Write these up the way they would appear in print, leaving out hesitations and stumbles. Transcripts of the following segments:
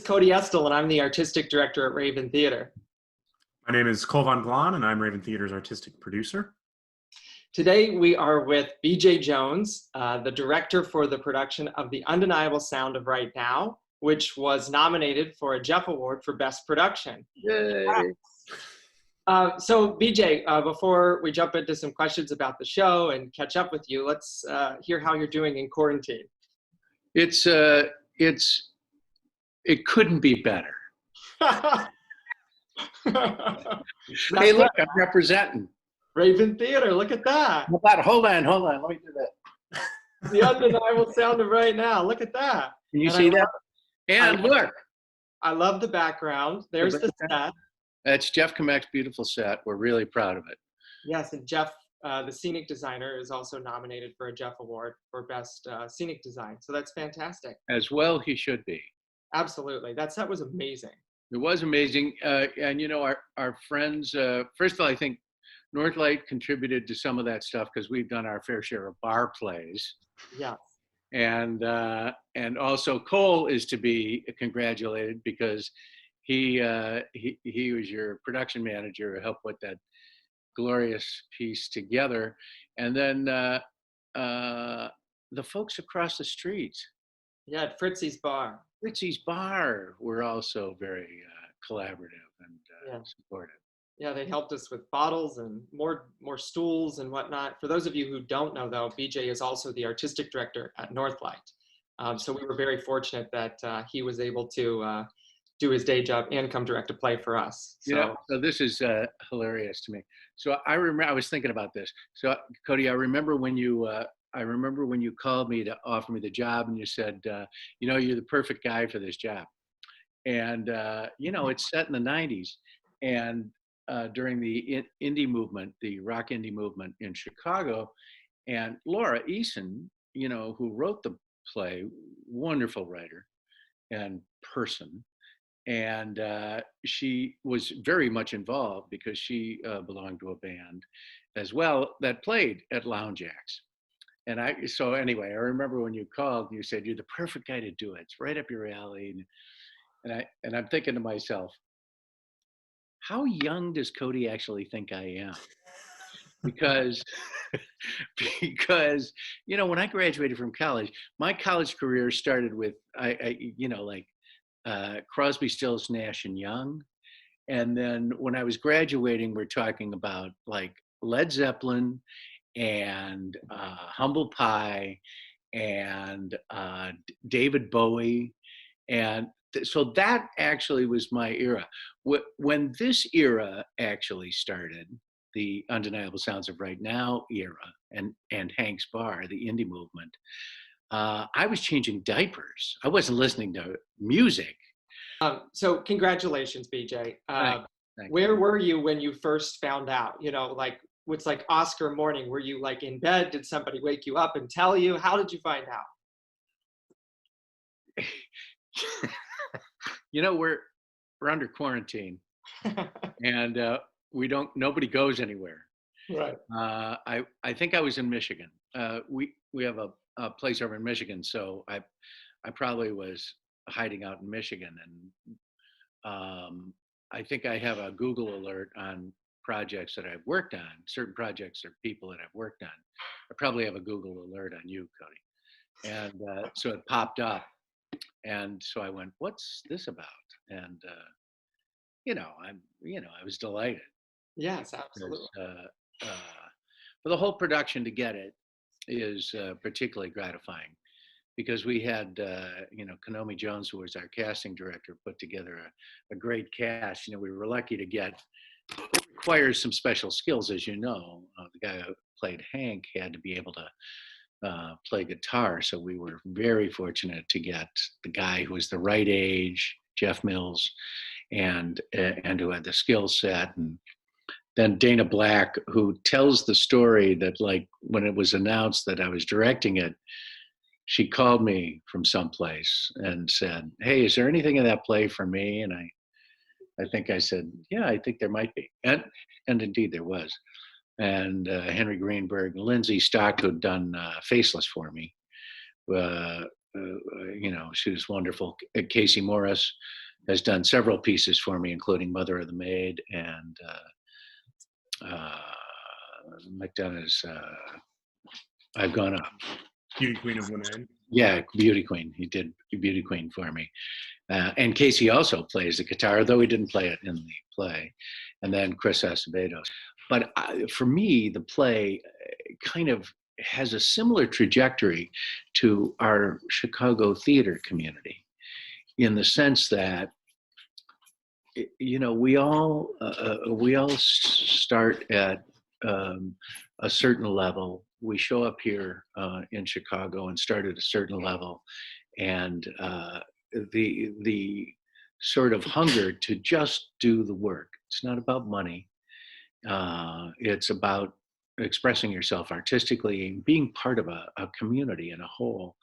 Cody Estel, and I'm the artistic director at Raven Theater. My name is Cole Von Glahn, and I'm Raven Theater's artistic producer. Today we are with BJ Jones, the director for the production of The Undeniable Sound of Right Now, which was nominated for a Jeff Award for Best Production. Yay. So BJ, before we jump into some questions about the show and catch up with you, let's hear how you're doing in quarantine. It couldn't be better. Hey, look, I'm representing Raven Theater. Look at that. Hold on. Let me do that. The Undeniable Sound of Right Now. Look at that. Can you see that? And look. I love the background. There's the set. That's Jeff Kamek's beautiful set. We're really proud of it. Yes, and Jeff, the scenic designer, is also nominated for a Jeff Award for Best Scenic Design. So that's fantastic. As well he should be. Absolutely. That set was amazing. It was amazing. And, you know, our friends, first of all, I think Northlight contributed to some of that stuff because we've done our fair share of bar plays. Yeah. And also Cole is to be congratulated because he was your production manager who helped put that glorious piece together. And then the folks across the street. Yeah, at Fritzy's Bar. Fritzy's Bar were also very collaborative and supportive. Yeah, they helped us with bottles and more stools and whatnot. For those of you who don't know, though, BJ is also the artistic director at Northlight. So we were very fortunate that he was able to do his day job and come direct a play for us. So this is hilarious to me. So I remember, I was thinking about this. So Cody, I remember when you called me to offer me the job and you said, you know, you're the perfect guy for this job. And, you know, it's set in the 90s. And during the indie movement, the rock indie movement in Chicago, and Laura Eason, you know, who wrote the play, wonderful writer and person. And she was very much involved because she belonged to a band as well that played at Lounge Acts. And so anyway, I remember when you called and you said, you're the perfect guy to do it. It's right up your alley. And I'm thinking to myself, how young does Cody actually think I am? Because, you know, when I graduated from college, my college career started with, Crosby, Stills, Nash and Young. And then when I was graduating, we're talking about like Led Zeppelin and Humble Pie and David Bowie. And so that actually was my era. When this era actually started, the Undeniable Sounds of Right Now era and Hank's Bar, the indie movement, I was changing diapers. I wasn't listening to music. So congratulations, BJ. Thanks. Where were you when you first found out? You know, like it's like Oscar morning. Were you like in bed? Did somebody wake you up and tell you? How did you find out? You know, we're under quarantine and nobody goes anywhere. Right. I think I was in Michigan. We have a place over in Michigan, so I probably was hiding out in Michigan, and I think I have a Google alert on projects that I've worked on, certain projects or people that I've worked on. I probably have a Google alert on you, Cody. And so it popped up, and so I went, "What's this about?" And I was delighted. Yes, absolutely. For the whole production to get it is particularly gratifying because we had, Konomi Jones, who was our casting director, put together a great cast. You know, we were lucky to get, it requires some special skills, as you know. The guy who played Hank had to be able to play guitar. So we were very fortunate to get the guy who was the right age, Jeff Mills, and who had the skill set. And then Dana Black, who tells the story that, like, when it was announced that I was directing it, she called me from someplace and said, "Hey, is there anything in that play for me?" And I think I said, "Yeah, I think there might be." And indeed there was. And Henry Greenberg, Lindsay Stock, who'd done Faceless for me, she was wonderful. Casey Morris has done several pieces for me, including Mother of the Maid and McDonough's I've Gone Up. Beauty Queen of Women. Yeah, Beauty Queen. He did Beauty Queen for me. And Casey also plays the guitar, though he didn't play it in the play. And then Chris Acevedo. But for me, the play kind of has a similar trajectory to our Chicago theater community, in the sense that we all start at a certain level. We show up here in Chicago and start at a certain level, and the sort of hunger to just do the work. It's not about money. It's about expressing yourself artistically and being part of a community in a whole.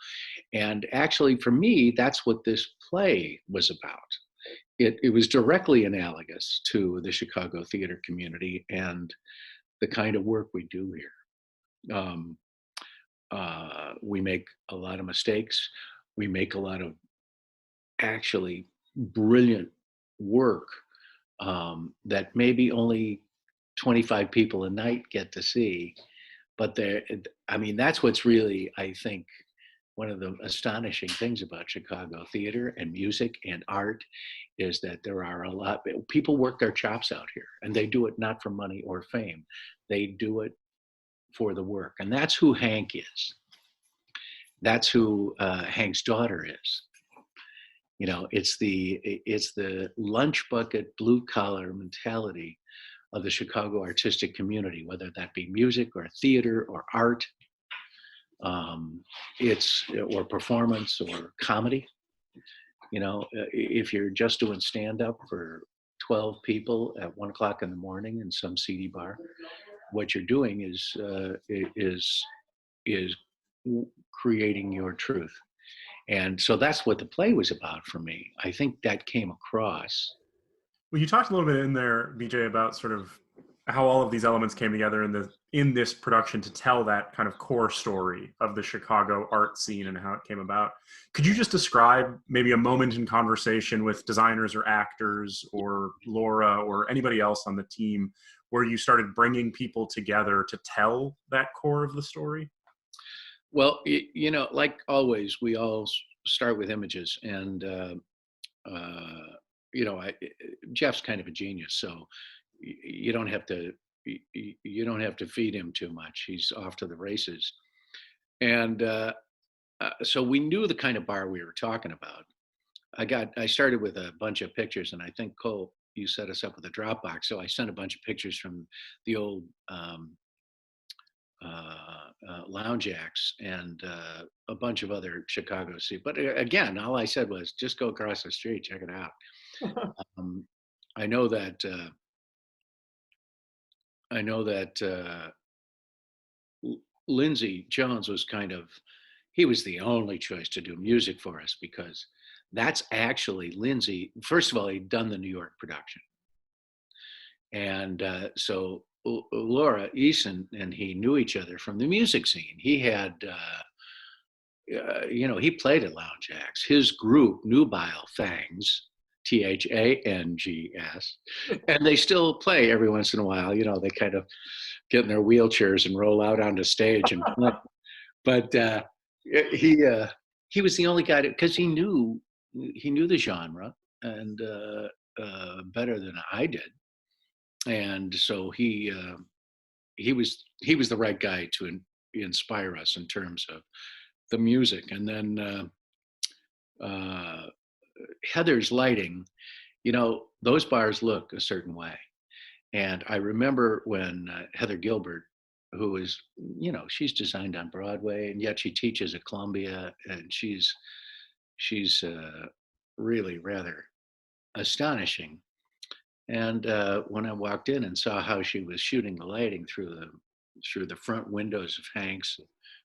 And actually, for me, that's what this play was about. It was directly analogous to the Chicago theater community and the kind of work we do here. We make a lot of mistakes. We make a lot of actually brilliant work that maybe only 25 people a night get to see. But that's what's really, I think, one of the astonishing things about Chicago theater and music and art is that there are a lot, people work their chops out here, and they do it not for money or fame. They do it for the work. And that's who Hank is. That's who Hank's daughter is. It's the lunch bucket, blue collar mentality of the Chicago artistic community, whether that be music or theater or art, or performance or comedy. If you're just doing stand-up for 12 people at 1 o'clock in the morning in some seedy bar, what you're doing is creating your truth. And so that's what the play was about for me. I think that came across. Well, you talked a little bit in there, BJ, about sort of how all of these elements came together in this production to tell that kind of core story of the Chicago art scene and how it came about. Could you just describe maybe a moment in conversation with designers or actors or Laura or anybody else on the team where you started bringing people together to tell that core of the story? Well, like always, we all start with images, and Jeff's kind of a genius, so you don't have to feed him too much. He's off to the races. And so we knew the kind of bar we were talking about. I started with a bunch of pictures, and I think, Cole, you set us up with a Dropbox. So I sent a bunch of pictures from the old lounge acts and a bunch of other Chicago scenes. But again, all I said was, just go across the street, check it out. I know that Lindsey Jones was he was the only choice to do music for us, because that's actually Lindsey. First of all, he'd done the New York production. And so Laura Eason and he knew each other from the music scene. He had, he played at lounge acts. His group, Nubile Thangs, Thangs, and they still play every once in a while. They kind of get in their wheelchairs and roll out onto stage and play. But he was the only guy because he knew the genre and better than I did, and so he was the right guy to inspire us in terms of the music. And then Heather's lighting, those bars look a certain way. And I remember when Heather Gilbert, who is, she's designed on Broadway, and yet she teaches at Columbia, and she's really rather astonishing. And when I walked in and saw how she was shooting the lighting through the front windows of Hank's,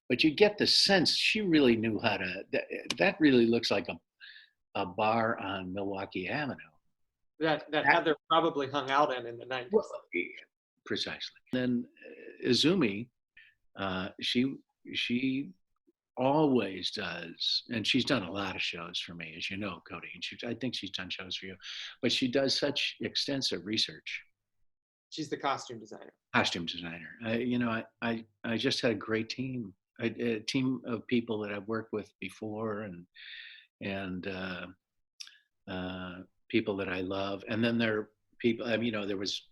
but you get the sense she really knew how to. That really looks like a bar on Milwaukee Avenue. That Heather probably hung out in the 90s. Well, yeah, precisely. Then Izumi, she always does, and she's done a lot of shows for me, as you know, Cody, and I think she's done shows for you, but she does such extensive research. She's the costume designer. Costume designer. I just had a great team, a team of people that I've worked with before, and people that I love. And then there are people, there was,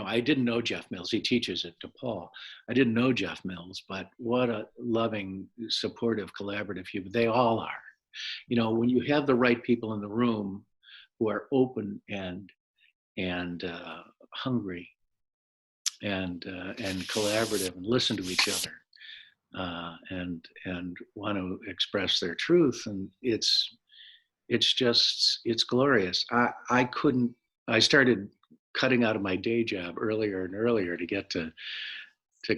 I didn't know Jeff Mills. He teaches at DePaul. I didn't know Jeff Mills, but what a loving, supportive, collaborative human. They all are. When you have the right people in the room who are open and hungry and collaborative and listen to each other and want to express their truth, and it's glorious. I started cutting out of my day job earlier and earlier to get to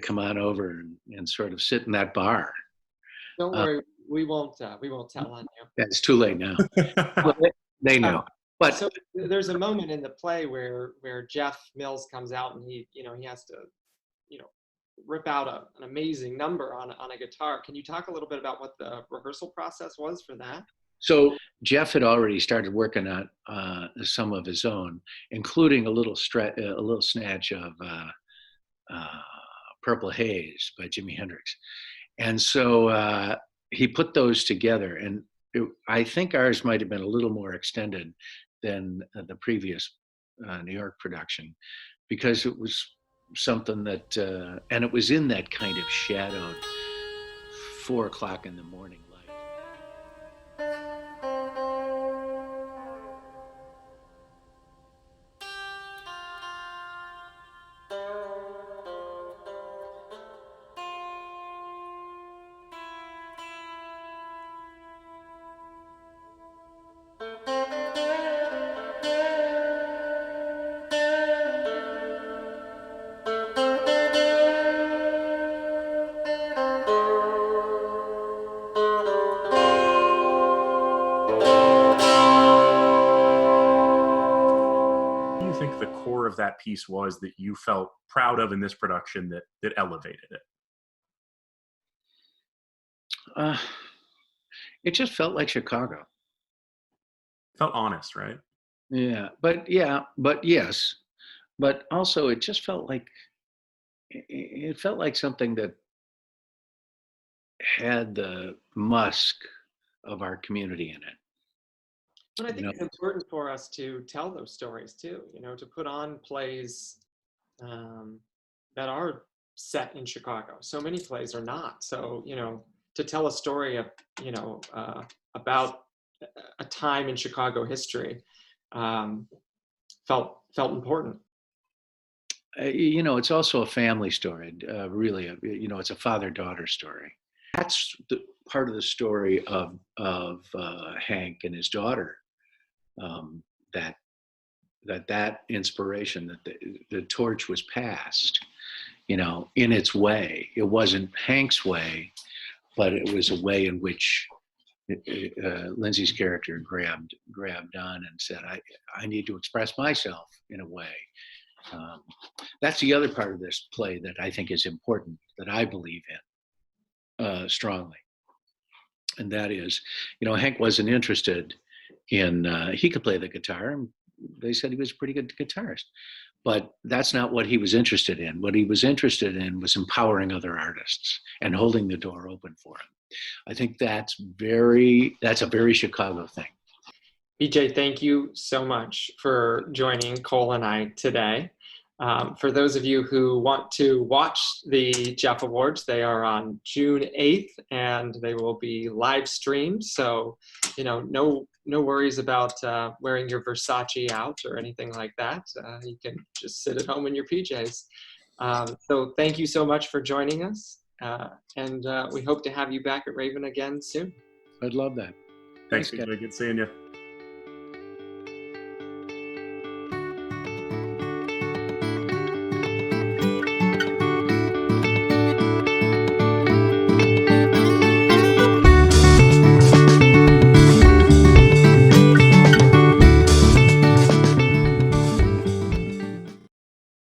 come on over and sort of sit in that bar. Don't worry, we won't tell on you. It's too late now. They know. But so there's a moment in the play where Jeff Mills comes out and he has to, rip out an amazing number on a guitar. Can you talk a little bit about what the rehearsal process was for that? So Jeff had already started working on some of his own, including a little snatch of Purple Haze by Jimi Hendrix. And so he put those together, and I think ours might have been a little more extended than the previous New York production, because it was something that, and it was in that kind of shadowed 4 o'clock in the morning light. Of that piece was that you felt proud of in this production that elevated it? It just felt like Chicago. Felt honest, right? But yes, but also it just felt like something that had the musk of our community in it. But I think it's important for us to tell those stories too, to put on plays that are set in Chicago. So many plays are not. So, to tell a story of, about a time in Chicago history felt important. It's also a family story, really. It's a father-daughter story. That's the part of the story of Hank and his daughter. That inspiration, that the torch was passed, in its way. It wasn't Hank's way, but it was a way in which Lindsay's character grabbed on and said, I need to express myself in a way. That's the other part of this play that I think is important, that I believe in strongly. And that is, Hank wasn't interested in, he could play the guitar, and they said he was a pretty good guitarist. But that's not what he was interested in. What he was interested in was empowering other artists and holding the door open for them. I think that's a very Chicago thing. BJ, thank you so much for joining Cole and I today. For those of you who want to watch the Jeff Awards, they are on June 8th, and they will be live streamed. So, no worries about wearing your Versace out or anything like that. You can just sit at home in your PJs. So thank you so much for joining us. And we hope to have you back at Raven again soon. I'd love that. Thanks, BJ. Good seeing you.